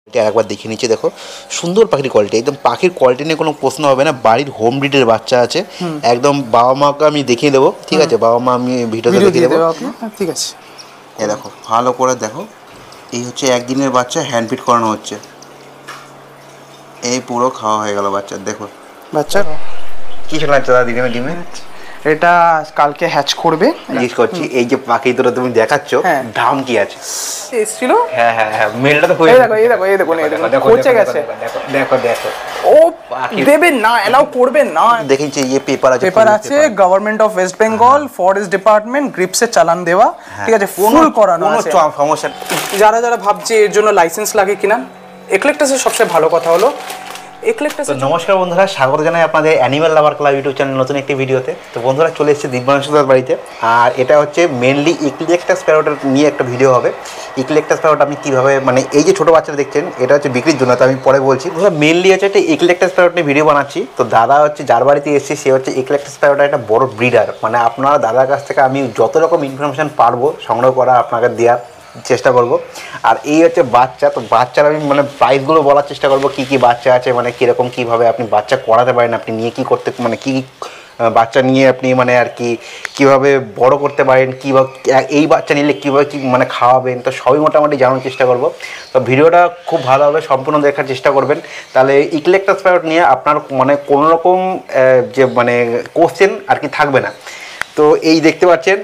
এটা একবার দেখে নিচ্ছি, দেখো সুন্দর পাখির কোয়ালিটি, একদম পাখির কোয়ালিটি নিয়ে কোনো প্রশ্ন হবে না। বাড়ির হোম ব্রিডের বাচ্চা আছে, একদম বাবা মাকে আমি দেখিয়ে দেবো, ঠিক আছে? বাবা মা আমি ভিডিওতে দেখিয়ে দেবো, ঠিক আছে? এ দেখো ভালো করে দেখো, এই হচ্ছে একদিনের বাচ্চা, হ্যান্ড ফিড করানো হচ্ছে, এই পুরো খাওয়া হয়ে গেল বাচ্চার। দেখো বাচ্চা কি শোনাচ্ছে দাদা ডিমে ডিমে? এটা কালকে হ্যাচ করবে। জিজ্ঞেস করছি এই যে পাখি দুটো তুমি দেখাচ্ছ, দাম কি আছে? এসেছিল, হ্যাঁ হ্যাঁ হ্যাঁ, মেলটা তো এই দেখো এই দেখো এই দেখো এই দেখো কোচে গেছে। দেখো দেখো ও দেবেন না, এলাও করবেন না। দেখেছি এই পেপার আছে, পেপার আছে, government of West Bengal forest department গ্রিপসে চালান দেওয়া, ঠিক আছে? ফুল করানো আছে, কোনো সমস্যা। যারা যারা ভাবছে এর জন্য লাইসেন্স লাগে কিনা, এক্লেকটাসের সবচেয়ে ভালো কথা হলো এক্লেকটাস। তো নমস্কার বন্ধুরা, স্বাগত জানাই আপনাদের অ্যানিমাল লাভার ক্লাব ইউটিউব চ্যানেল নতুন একটি ভিডিওতে। তো বন্ধুরা চলে এসেছে দিব্যাংশুদার বাড়িতে, আর এটা হচ্ছে মেনলি ইকলেকটাস প্যারোটের নিয়ে একটা ভিডিও হবে। ইকলেকটাস প্যারোট আপনি কীভাবে, মানে এই যে ছোটো বাচ্চারা দেখছেন এটা হচ্ছে বিক্রির জন্য, তো আমি পরে বলছি। মেনলি হচ্ছে একটা ইকলেকটাস প্যারোট নিয়ে ভিডিও বানাচ্ছি। তো দাদা হচ্ছে যার বাড়িতে এসেছে সে হচ্ছে ইকলেকটাস প্যারোটের একটা বড় ব্রিডার, মানে আপনারা দাদার কাছ থেকে আমি যত রকম ইনফরমেশান পারবো সংগ্রহ করা আপনাকে দেওয়ার চেষ্টা করব। আর এই হচ্ছে বাচ্চা, তো বাচ্চার আমি মানে প্রাইসগুলো বলার চেষ্টা করব, কী কী বাচ্চা আছে, মানে কীরকম কীভাবে আপনি বাচ্চা করাতে পারেন, আপনি নিয়ে কী করতে, মানে কী বাচ্চা নিয়ে আপনি মানে আর কি কীভাবে বড় করতে পারেন, কীভাবে এই বাচ্চা নিলে কীভাবে কী মানে খাওয়াবেন, তো সবই মোটামুটি জানার চেষ্টা করব। তো ভিডিওটা খুব ভালোভাবে সম্পূর্ণ দেখার চেষ্টা করবেন, তাহলে ইকলেকটাস প্যারোট নিয়ে আপনার মানে কোনো রকম যে মানে কোশ্চেন আর কি থাকবে না। তো এই দেখতে পাচ্ছেন,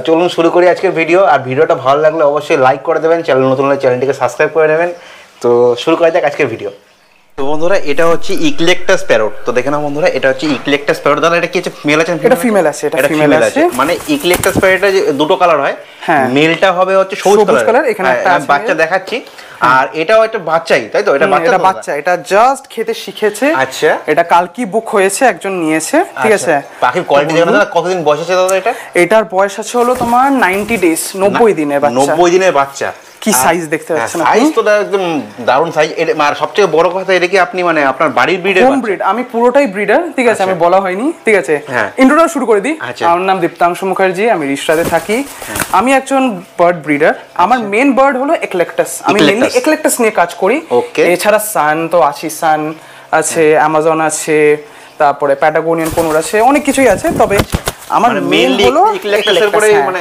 চলুন শুরু করি আজকের ভিডিও। আর ভিডিওটা ভালো লাগলে অবশ্যই লাইক করে দেবেন, চ্যানেল নতুন হলে চ্যানেলটিকে সাবস্ক্রাইব করে নেবেন। তো শুরু করা যাক আজকের ভিডিও। তো বন্ধুরা এটা হচ্ছে ইকলেকটাস প্যারোট, তো দেখে নাও বন্ধুরা এটা হচ্ছে ইকলেকটাস প্যারোট। দাদা এটা কি আছে, মেল আছে? এটা ফিমেল আছে, এটা ফিমেল আছে। মানে ইকলেকটাস প্যারোটে যে দুটো কালার হয়, মেলটা হবে হচ্ছে সবুজ কালার, এখানে একটা বাচ্চা দেখাচ্ছি, আর এটাও একটা বাচ্চাই, তাই তো? এটা বাচ্চা, এটা জাস্ট খেতে শিখেছে। আচ্ছা, এটা কালকে বুক হয়েছে, একজন নিয়েছে, ঠিক আছে? পাখির কোয়ালিটি দেখো দাদা, কতদিন বয়স আছে দাদা এটা? এটার বয়স আছে হলো তোমার 90 ডেজ, 90 দিনের বাচ্চা। 90 দিনের বাচ্চা। কি সাইজ দেখতে পাচ্ছেন আপনি? সাইজ তো একদম দারুণ সাইজ। আর সবথেকে বড় কথা এটা কি আপনি মানে আপনার বাড়ির ব্রিডার? হোম ব্রিড, আমি পুরোটাই ব্রিডার, ঠিক আছে? আমি বলা হয়নি, ঠিক আছে? ইন্ট্রোটা শুরু করে দিই। আমার নাম দীপ্তাংশু মুখার্জি, আমি রিশরাতে থাকি। আমি একজন বার্ড ব্রিডার। আমার মেন বার্ড হলো এক্লেকটাস, আমি মেইনলি এক্লেকটাস নিয়ে কাজ করি। এছাড়া সান তো আছে, সান আছে, অ্যামাজন আছে, তারপরে প্যাটাগোনিয়ান কোনোর আছে, অনেক কিছুই আছে। তবে আমার মেইনলি হলো ইকলেকটাসের পরে, মানে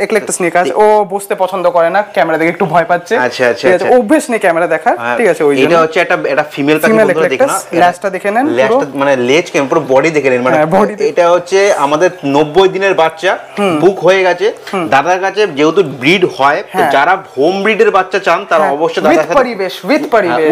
এক্লেকটাস নিয়ে কাজ। ও বসতে পছন্দ করে না, ক্যামেরা দেখে একটু ভয় পাচ্ছে। আচ্ছা আচ্ছা, ঠিক আছে, অভ্যাস নেই ক্যামেরা দেখার, ঠিক আছে? ওই জন্য এটা হচ্ছে একটা ফিমেল পাখি, বন্ধুরা দেখেন না, লেজটা দেখে নেন, লেজটা মানে লেজ কেন পুরো বডি দেখে নেন, মানে এটা হচ্ছে আমাদের 90 দিনের বাচ্চা, বুক হয়ে গেছে দাদার কাছে। যেহেতু ব্রিড হয়, তো যারা হোম ব্রিডের বাচ্চা চান তারা অবশ্যই দাদার কাছে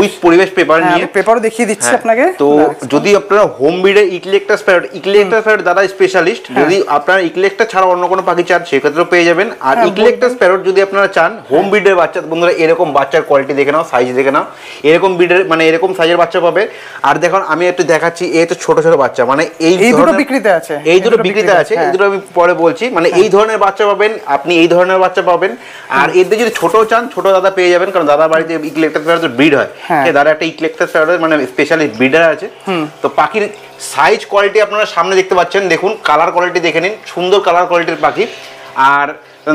উইথ পরিবেশ পেপার নিয়ে, পেপারও দেখিয়ে দিচ্ছি আপনাকে। তো যদি আপনারা হোম ব্রিডের ইকলেকটাস প্যারোট দাদা স্পেশালিস্ট, যদি আপনারা ইকলেকটাস ছাড়া অন্য কোনো পাখি চান সেক্ষেত্রেও পেয়ে যাবেন। আর ইকলেকটাস প্যারোট যদি আপনারা চান হোম ব্রিডের বাচ্চা, বন্ধুরা এরকম বাচ্চার কোয়ালিটি দেখে নাও, সাইজ দেখে নাও, এরকম ব্রিডের মানে এরকম সাইজের বাচ্চা পাবে। আর দেখুন আমি একটু দেখাচ্ছি, এই তো ছোট ছোট বাচ্চা, মানে এই দুটো বিক্রিতে আছে, এই দুটো বিক্রিতে আছে, এই দুটো আমি পরে বলছি। মানে এই ধরনের বাচ্চা পাবেন আপনি, এই ধরনের বাচ্চা পাবেন। আর এদের যদি ছোট চান, ছোট দাদা পেয়ে যাবেন, কারণ দাদা বাড়িতে ইকলেকটাস প্যারোটের ব্রিড হয়, দাদা একটা ইকলেকটাস প্যারোটের মানে স্পেশালি ব্রিডার আছে। তো পাখির সাইজ কোয়ালিটি আপনারা সামনে দেখতে পাচ্ছেন, দেখুন কালার কোয়ালিটি দেখে নিন, সুন্দর কালার কোয়ালিটির পাখি। আর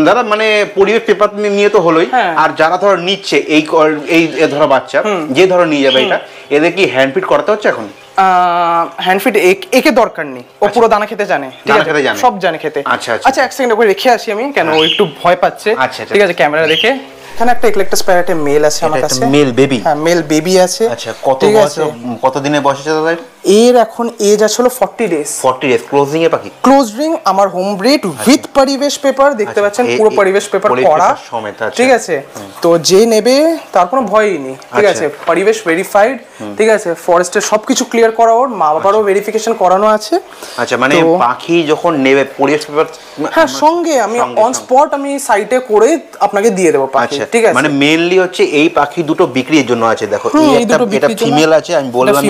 দাদা মানে পরিবেশ পেপার নিয়ে তো হলোই, আর যারা ধরো নিচ্ছে এই ধরো বাচ্চা যে ধরো নিয়ে যাবে, এটা এদের কি হ্যান্ড ফিড করাতে হচ্ছে এখন? হ্যান্ড ফিড একে দরকার নেই, ও পুরো দানা খেতে জানে, সব জানে খেতে। আচ্ছা আচ্ছা, এক সেকেন্ড ওকে রেখে আসি আমি, কেন ও একটু ভয় পাচ্ছে, ঠিক আছে? ক্যামেরা দেখে এখানে একটা ইকলেকটাস প্যারোটের মেল আছে আমার কাছে, মেল বেবি। হ্যাঁ, মেল বেবি আছে। আচ্ছা, কত দিনের বয়স আছে দাদা? এর এখন এজ আছে হলো 40 ডেজ। 40 ডেজ ক্লোজিং এ পাখি, ক্লোজিং আমার হোম ব্রিড উইথ পরিবেশ পেপার, দেখতে পাচ্ছেন পুরো পরিবেশ পেপার করা, ঠিক আছে? তো যে নেবে তার কোনো ভয়ই নেই, ঠিক আছে? পরিবেশ ভেরিফাইড, ঠিক আছে? ফরেস্টের সবকিছু ক্লিয়ার করা, ওর মা বাবারও ভেরিফিকেশন করানো আছে। আচ্ছা, মানে পাখি যখন নেবে পরিবেশ পেপার, হ্যাঁ, সঙ্গে আমি অন স্পট আমি সাইটে করে আপনাকে দিয়ে দেবো পাখি, ঠিক আছে? মানে মেইনলি হচ্ছে এই পাখি দুটো বিক্রির জন্য আছে। দেখো এটা ফিমেল আছে, আমি বললাম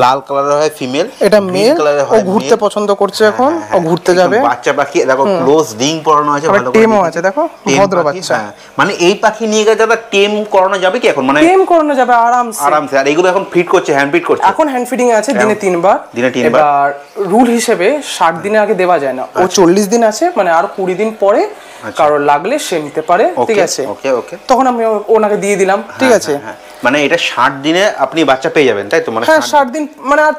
লাল কালারের হয় ফিমেল, এটা মেল। ও ঘুরতে পছন্দ করছে, এখন ও ঘুরতে যাবে। বাচ্চা পাখি দেখো, ক্লোজ রিং পরানো আছে, ভালো করে টেমও আছে, দেখো ভদ্র বাচ্চা। মানে এই পাখি নিয়ে গেলে দাদা টেম করানো যাবে কি এখন? মানে টেম করানো যাবে আরামসে। আর এগুলো এখন ফিড করছে, হ্যান্ড ফিড করছে, এখন হ্যান্ড ফিডিং আছে দিনে 3 বার। এবার রুল হিসেবে 60 দিনের আগে দেওয়া যায় না, ও 40 দিন আছে, মানে আর 20 দিন পরে কারো লাগলে সে নিতে পারে, ঠিক আছে? তখন আমি ওনাকে দিয়ে দিলাম, ঠিক আছে? মানে এটা 60 দিনে আপনি বাচ্চা পেয়ে যাবেন, তাই তো? মানে হ্যাঁ 60 দিন মানে আর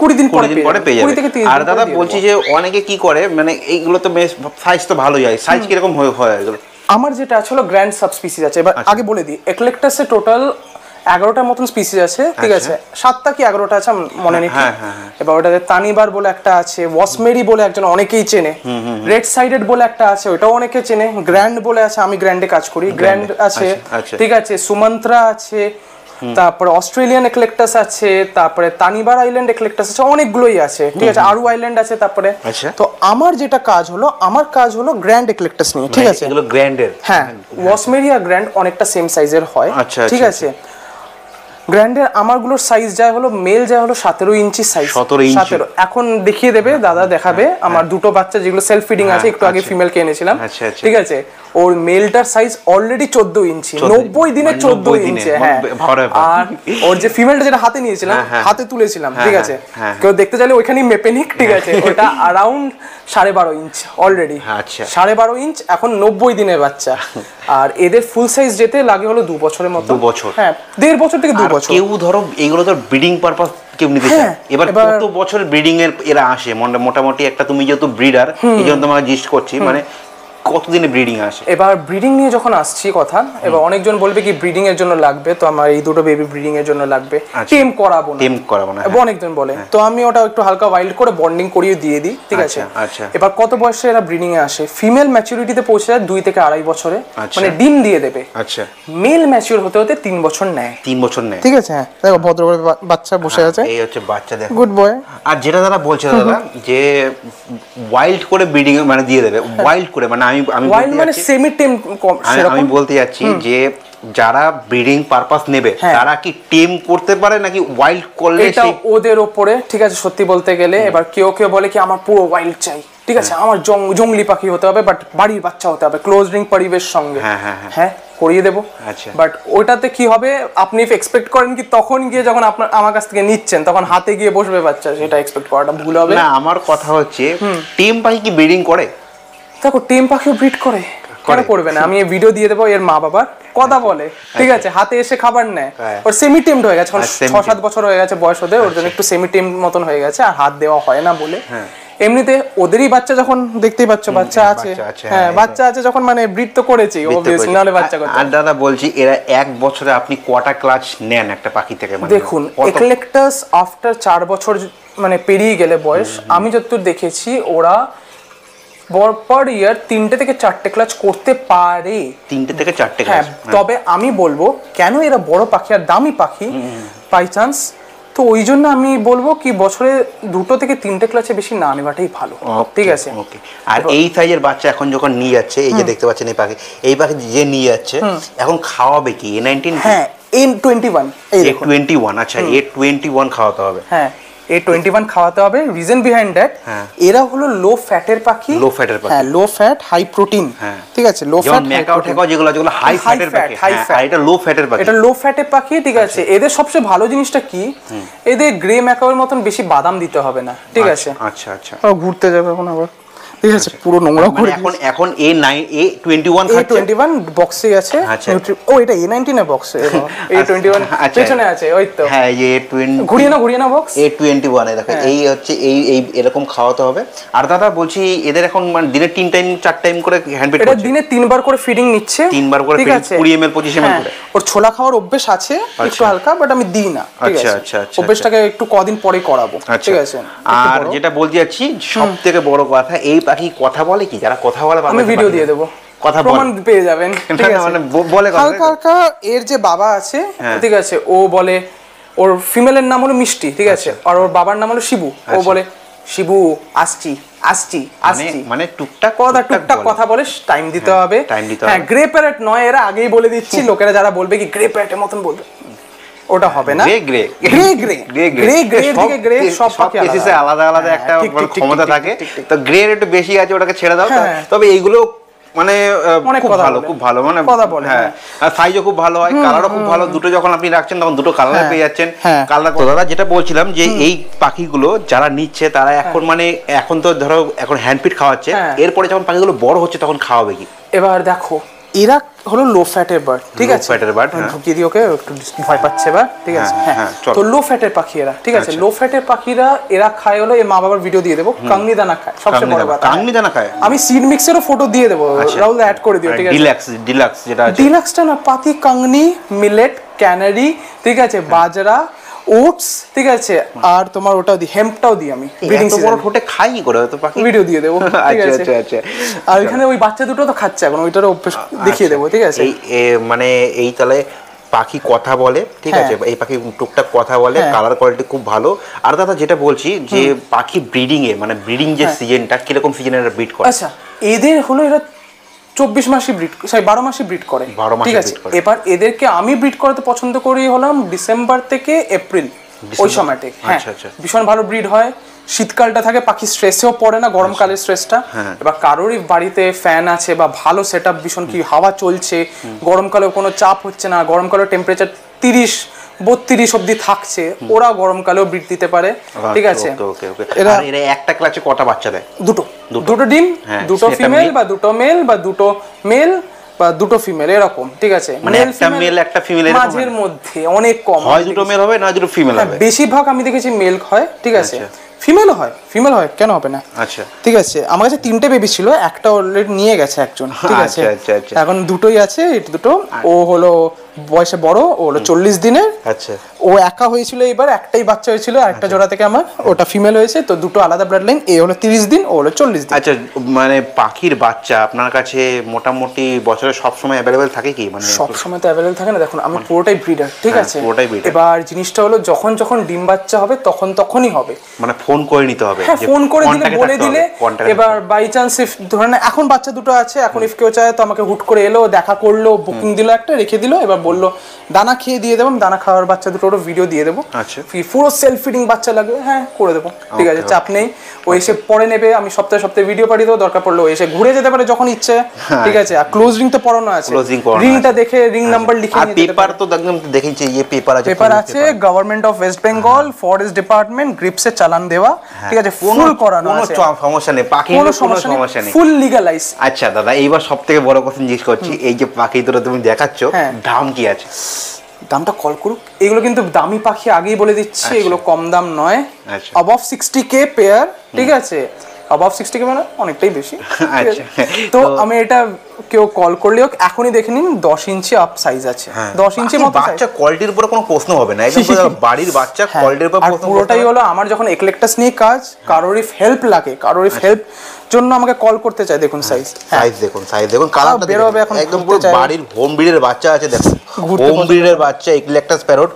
20 দিন পরে পেয়ে যাবেন। আর দাদা বলছি যে অনেকে কি করে, মানে এইগুলো তো বেশ সাইজ তো ভালোই হয়, সাইজ কিরকম হয় এগুলো? আমার যেটা আছে হলো গ্র্যান্ড সাব স্পিসিস আছে। এবার আগে বলে দিই, এক্লেকটাসে টোটাল 11টার মতন স্পিসিস আছে, ঠিক আছে? 7টা কি 11টা আছে মনে নেই। এবার ওটাতে তানিবার বলে একটা আছে, ওয়াসমেরি বলে একজন অনেকেই চেনে, রেড সাইডেড বলে একটা আছে, ওটাও অনেকে চেনে, গ্র্যান্ড বলে আছে, আমি গ্র্যান্ডে কাজ করি, গ্র্যান্ড আছে, ঠিক আছে? সুমন্ত্রা আছে, তারপরে অস্ট্রেলিয়ান এক্লেকটাস আছে, তারপরে তানিবার আইল্যান্ড এক্লেকটাস আছে, অনেকগুলোই আছে, ঠিক আছে? আরু আইল্যান্ড আছে। তারপরে তো আমার যেটা কাজ হলো গ্র্যান্ড এক্লেকটাস নিয়ে, ঠিক আছে? এগুলো গ্র্যান্ডের, হ্যাঁ ওয়াসমেরি আর গ্র্যান্ড অনেকটা সেম সাইজের হয়, ঠিক আছে? গ্র্যান্ডের আমারগুলোর সাইজ যায় হলো মেল যায় হলো 17 ইঞ্চি সাইজ। 17 এখন দেখিয়ে দেবে দাদা, দেখাবে আমার দুটো বাচ্চা যেগুলো সেলফ ফিডিং আছে, একটু আগে ফিমেলকে এনেছিলাম, ঠিক আছে? ওর মেলটার সাইজ অলরেডি 14 ইঞ্চি, 90 দিনে 14 ইঞ্চি। হ্যাঁ, আর ওর যে ফিমেলটা যেটা হাতে নিয়েছিলাম, হাতে তুলেছিলাম, ঠিক আছে? কেউ দেখতে চাইলে ওইখানেই মেপে নিক, ঠিক আছে? ওটা অ্যারাউন্ড 12.5 ইঞ্চ অলরেডি, 12.5 ইঞ্চ, এখন 90 দিনের বাচ্চা। আর এদের ফুল সাইজ যেতে লাগে হলো 2 বছরের মতো। 2 বছর, হ্যাঁ 1.5 বছর থেকে 2 বছর। কেউ ধরো এইগুলো তো ব্রিডিং পারপাস কেউ নিতে চায়, এবার কত বছর ব্রিডিং এর এরা আসে মোটামুটি একটা, তুমি যেহেতু ব্রিডার এই জন্য তোমাকে জিজ্ঞেস করছি, মানে কতদিনে ব্রিডিং আসে? এবার ব্রিডিং নিয়ে যখন আসছি কথা, এবার অনেকজন বলবে কি ব্রিডিং এর জন্য লাগবে, তো আমার এই দুটো বেবি ব্রিডিং এর জন্য লাগবে, টেম করাবো না, অনেকজন বলে। তো আমি ওটা একটু হালকা ওয়াইল্ড করে বন্ডিং করিয়ে দিয়ে দিই, ঠিক আছে? এবার কত বয়সে এরা ব্রিডিং এ আসে? ফিমেল ম্যাচুরিটিতে পৌঁছে যায় 2 থেকে 2.5 বছরে, মানে ডিম দিয়ে দেবে। আচ্ছা, মেল ম্যাচিউর হতে হতে 3 বছর নেয়। 3 বছর নেয়, ঠিক আছে? হ্যাঁ দেখো ভদ্রভাবে বাচ্চা বসে আছে, এই হচ্ছে বাচ্চা, দেখো গুড বয়। আর যেটা দাদা বলছে দাদা যে ওয়াইল্ড করে ব্রিডিং মানে দিয়ে দেবে, ওয়াইল্ড করে মানে আমি মানে সেমি টেম, আমি বলতে যাচ্ছি যে যারা ব্রিডিং পারপাস নেবে তারা কি টেম করতে পারে নাকি ওয়াইল্ড করলে? এটা ওদের উপরে, ঠিক আছে? সত্যি বলতে গেলে এবার কেউ বলে কি আমার পুরো ওয়াইল্ড চাই, ঠিক আছে? আমার জঙ্গলি পাখি হতে হবে, বাট বাড়ির বাচ্চা হতে হবে, ক্লোজ রিং পরিবেশ সঙ্গে, হ্যাঁ করিয়ে দেবো। বাট ওইটাতে কি হবে, আপনি এক্সপেক্ট করেন কি তখন গিয়ে যখন আপনার আমার কাছ থেকে নিচ্ছেন তখন হাতে গিয়ে বসবে বাচ্চা, সেটা এক্সপেক্ট করাটা ভুল হবে না। আমার কথা হচ্ছে টেম পাখি কি ব্রিডিং করে? দেখো টেম পাখিও ব্রিড করে, কেন করবে না? আমি ভিডিও দিয়ে দেবো এর মা বাবার, কথা বলে, ঠিক আছে? হাতে এসে খাবার নেয়, ওর সেমি টেমড হয়ে গেছে, 6-7 বছর হয়ে গেছে বয়স ওদের, ওর জন্য একটু সেমি টেমড মতন হয়ে গেছে, আর হাত দেওয়া হয় না বলে। এমনিতে ওদেরই বাচ্চা যখন দেখতেই পাচ্ছ, বাচ্চা আছে, হ্যাঁ বাচ্চা আছে যখন, মানে ব্রিড তো করেছি অবভিয়াসলি, নাহলে বাচ্চা করতে। আর দাদা বলছি এরা 1 বছরে আপনি কটা ক্লাচ নেন একটা পাখি থেকে? দেখুন এক্লেকটাস আফটার 4 বছর মানে পেরিয়ে গেলে বয়স, আমি যতদূর দেখেছি ওরা পার ইয়ার 3টে থেকে 4টে ক্লাচ করতে পারে। 3টে থেকে 4টে ক্লাচ। তবে আমি বলবো কেন এরা বড় পাখি আর দামি পাখি বাই চান্স, তো ওই জন্য আমি বলবো কি বছরে 2 থেকে 3টে ক্লাচে বেশি না নেওয়াটাই ভালো, ঠিক আছে? ওকে। আর এই সাইজের বাচ্চা এখন যখন নিয়ে যাচ্ছে, এই যে দেখতে পাচ্ছেন এই পাখি যে নিয়ে যাচ্ছে, এখন খাওয়াবে কি? A19? হ্যাঁ A21। A21, আচ্ছা A21 খাওয়াতে হবে। হ্যাঁ A21 খাওয়াতে হবে। রিজন বিহাইন্ড দ্যাট, এরা হলো লো ফ্যাটের পাখি, হ্যাঁ লো ফ্যাট হাই প্রোটিন, ঠিক আছে? লো ফ্যাট ম্যাকাও ঠেকাও যেগুলো হাই ফ্যাটের পাখি, আর এটা লো ফ্যাটের পাখি, এটা লো ফ্যাটের পাখি, ঠিক আছে? এদের সবচেয়ে ভালো জিনিসটা কি, এদের গ্রে ম্যাকাওর মতন বেশি বাদাম দিতে হবে না, ঠিক আছে? আচ্ছা আচ্ছা, ঘুরতে যাবে এখন আবার, ঠিক আছে? পুরো নোংরা করে এখন A21 খাচ্ছে। A21 বক্সে আছে, ও এটা A19 এর বক্সে, A21 পেছনে আছে, ওই তো। হ্যাঁ এই A20 ঘুরিয়ে না বক্স, A21 এ দেখো এই হচ্ছে এই এরকম খাওয়াতে হবে। আর দাদা বলছি এদের এখন মানে দিনে 3 টাইম 4 টাইম করে হ্যান্ড ফিড করছে? এটা দিনে 3 বার করে ফিডিং নিচ্ছে, 3 বার করে ফিডিং, 20 ml 25 ml করে। ওর ছোলা খাওয়ার অভ্যেস আছে একটু হালকা, বাট আমি দিই না, ঠিক আছে? আচ্ছা আচ্ছা, অভ্যেসটাকে একটু কদিন পরে করাবো, ঠিক আছে? আর যেটা বলতে যাচ্ছি সবথেকে বড় কথা, এই পাখি কথা বলে কি? যারা কথা বলে আমি ভিডিও দিয়ে দেবো, কথা প্রমাণ পেয়ে যাবেন, ঠিক আছে? মানে বলে হালকা এর যে বাবা আছে, ঠিক আছে? ও বলে ওর ফিমেলের নাম হলো মিষ্টি, ঠিক আছে? আর ওর বাবার নাম হলো শিবু। ও বলে শিবু আসছি, মানে টুকটাক কথা বলে, টাইম দিতে হবে। হ্যাঁ গ্রে প্যারেট নয়, এরা আগেই বলে দিচ্ছি, লোকেরা যারা বলবে কি গ্রে প্যারেটের মতন বলবে, ওটা হবে না। সব আলাদা একটা ক্ষমতা থাকে, তো গ্রে একটু বেশি আছে, ওটাকে ছেড়ে দাও। তবে এইগুলো মানে খুব ভালো মানে কথা বলে, হ্যাঁ সাইজও খুব ভালো হয়, কালারও খুব ভালো। দুটো যখন আপনি রাখছেন তখন দুটো কালার পেয়ে যাচ্ছেন। কালার তো দাদা যেটা বলছিলাম যে এই পাখিগুলো যারা নিচ্ছে তারা এখন মানে এখন তো ধরো এখন হ্যান্ড ফিড খাওয়াচ্ছে, এরপরে যখন পাখিগুলো বড় হচ্ছে তখন খাওয়াবে কি? এবার দেখো এরা হলো লো ফ্যাটের বার্ড, ঠিক আছে? ফ্যাটের বার্ড, ঢুকিয়ে দিই ওকে, একটু ভয় পাচ্ছে এবার, ঠিক আছে? হ্যাঁ, তো লো ফ্যাটের পাখি এরা, ঠিক আছে? লো ফ্যাটের পাখিরা এরা খায় হলো, এর মা বাবার ভিডিও দিয়ে দেবো, কাংনি দানা খায়, সবচেয়ে বড় কথা কাংনি দানা খায়। আমি সিড মিক্সেরও ফটো দিয়ে দেবো, রাহুল অ্যাড করে দিও, ঠিক আছে? ডিলাক্স যেটা আছে, ডিলাক্সটা না, পাতি, কাংনি, মিলেট, ক্যানারি, ঠিক আছে, বাজরা, ওটস, ঠিক আছে, আর তোমার ওটাও দিই, হেম্পটাও দিই আমি। ব্রিডিং এত বড় ঠোঁটে খাই কি করে তো পাখি? ভিডিও দিয়ে দেবো, ঠিক আছে? আচ্ছা আচ্ছা। আর এখানে ওই বাচ্চা দুটো তো খাচ্ছে এখন, ওইটারও অভ্যেস দেখিয়ে দেবো, ঠিক আছে? এই মানে এই তাহলে পাখি কথা বলে, ঠিক আছে? এই পাখি টুকটাক কথা বলে, কালার কোয়ালিটি খুব ভালো। আর দাদা যেটা বলছি যে পাখি ব্রিডিং এ মানে ব্রিডিং যে সিজনটা কিরকম সিজনে ব্রিড করে? আচ্ছা, এদের হলো এরা 24 মাসই ব্রিড, সরি 12 মাসই ব্রিড করে, ঠিক আছে? এবার এদেরকে আমি ব্রিড করাতে পছন্দ করি হলাম ডিসেম্বর থেকে এপ্রিল, ওই সময়তে। হ্যাঁ, ভীষণ ভালো ব্রিড হয়। শীতকালটা থাকে, পাখি স্ট্রেসেও পড়ে না, গরমকালের স্ট্রেসটা। এবার কারোরই বাড়িতে ফ্যান আছে বা ভালো সেট আপ, ভীষণ কি হাওয়া চলছে, গরমকালেও কোনো চাপ হচ্ছে না, গরমকালেও টেম্পারেচার 30-32 অব্দি থাকছে, ওরা গরমকালেও ব্রিড দিতে পারে, ঠিক আছে? এরা একটা ক্লাচে কটা বাচ্চা দেয়? দুটো ডিম, দুটো ফিমেল বা দুটো মেল বা দুটো মেল বা দুটো ফিমেল, এরকম, ঠিক আছে? মানে একটা মেল একটা ফিমেল, এর মাঝের মধ্যে অনেক কম হয়, দুটো মেল হবে না দুটো ফিমেল হবে। বেশিরভাগ আমি দেখেছি মেল হয়, ঠিক আছে? ফিমেল হয়, কেন হবে না? আচ্ছা, ঠিক আছে। আমার কাছে 3টে বেবি ছিল, একটা অলরেডি নিয়ে গেছে একজন, ঠিক আছে? এখন দুটোই আছে, এই দুটো। ও হলো বয়সে বড়, ও হলো 40 দিনের। আচ্ছা, ও একা হয়েছিল, এবার একটাই বাচ্চা হয়েছিল, একটা জোড়া থেকে আমার, ওটা ফিমেল হয়েছে, তো দুটো আলাদা ব্লাড লাইন। এ হলো 30 দিন, ও হলো 40 দিন। আচ্ছা, মানে পাখির বাচ্চা আপনার কাছে মোটামুটি বছরে সব সময় অ্যাভেলেবেল থাকে কি? মানে সব সময় তো অ্যাভেলেবেল থাকে না, দেখুন আমি পুরোটাই ব্রিডার, ঠিক আছে? এবার জিনিসটা হলো যখন যখন ডিম বাচ্চা হবে তখনই হবে, মানে ফোন করে নিতে হবে। হ্যাঁ, ফোন করে দিলে, বলে দিলে। এবার বাই চান্স ইফ ধরেন এখন বাচ্চা দুটো আছে, এখন ইফ কেউ চায় তো আমাকে হুট করে এলো, দেখা করলো, বুকিং দিল, একটা রেখে দিল, এবার বললো দানা খেয়ে দিয়ে দেবো, দানা খাওয়ার বাচ্চা দুটোরও ভিডিও দিয়ে দেবো। আচ্ছা, পুরো সেলফ ফিডিং বাচ্চা লাগবে, হ্যাঁ করে দেবো, ঠিক আছে, চাপ নেই। ও এসে পরে নেবে, আমি সপ্তাহে ভিডিও পাঠিয়ে দেবো, দরকার পড়লে ও এসে ঘুরে যেতে পারে যখন ইচ্ছে, ঠিক আছে? আর ক্লোজ রিং তো পড়ানো আছে, রিংটা দেখে রিং নাম্বার লিখে নিয়ে যেতে পারে। পেপার তো একদম দেখেছি, এই পেপার আছে, government of West Bengal forest department গ্রিপসে চালান দেওয়া, ঠিক আছে? ফুল করানো আছে, কোনো সমস্যা নেই, পাখি কোনো সমস্যা নেই, ফুল লিগ্যালাইজ। আচ্ছা দাদা, এইবার সবথেকে বড় কথা জিজ্ঞেস করছি, এই যে পাখি দুটো তুমি দেখাচ্ছ, দাম কি আছে? দামটা কল করুক, এগুলো কিন্তু দামি পাখি, আগেই বলে দিচ্ছি, এগুলো কম দাম নয়। অ্যাবভ 60K পেয়ার, ঠিক আছে? অ্যাবভ 60K মানে অনেকটাই বেশি। তো আমি এটা কেউ কল করলেও এখনই দেখে নিন, 10 ইঞ্চি আপ সাইজ আছে, 10 ইঞ্চি মতো বাচ্চা, কোয়ালিটির উপরে কোনো প্রশ্ন হবে না, একদম বাড়ির বাচ্চা কোয়ালিটির উপর প্রশ্ন। পুরোটাই হলো আমার যখন এক্লেকটাস নিয়ে কাজ, কারোর হেল্প লাগে, কারোর হেল্প জন্য আমাকে কল করতে চাই, দেখুন সাইজ দেখুন কালারটা বেরোবে, এখন একদম পুরো বাড়ির হোম ব্রিডের বাচ্চা আছে, দেখুন হোম ব্রিডের বাচ্চা এক্লেকটাস প্যারট।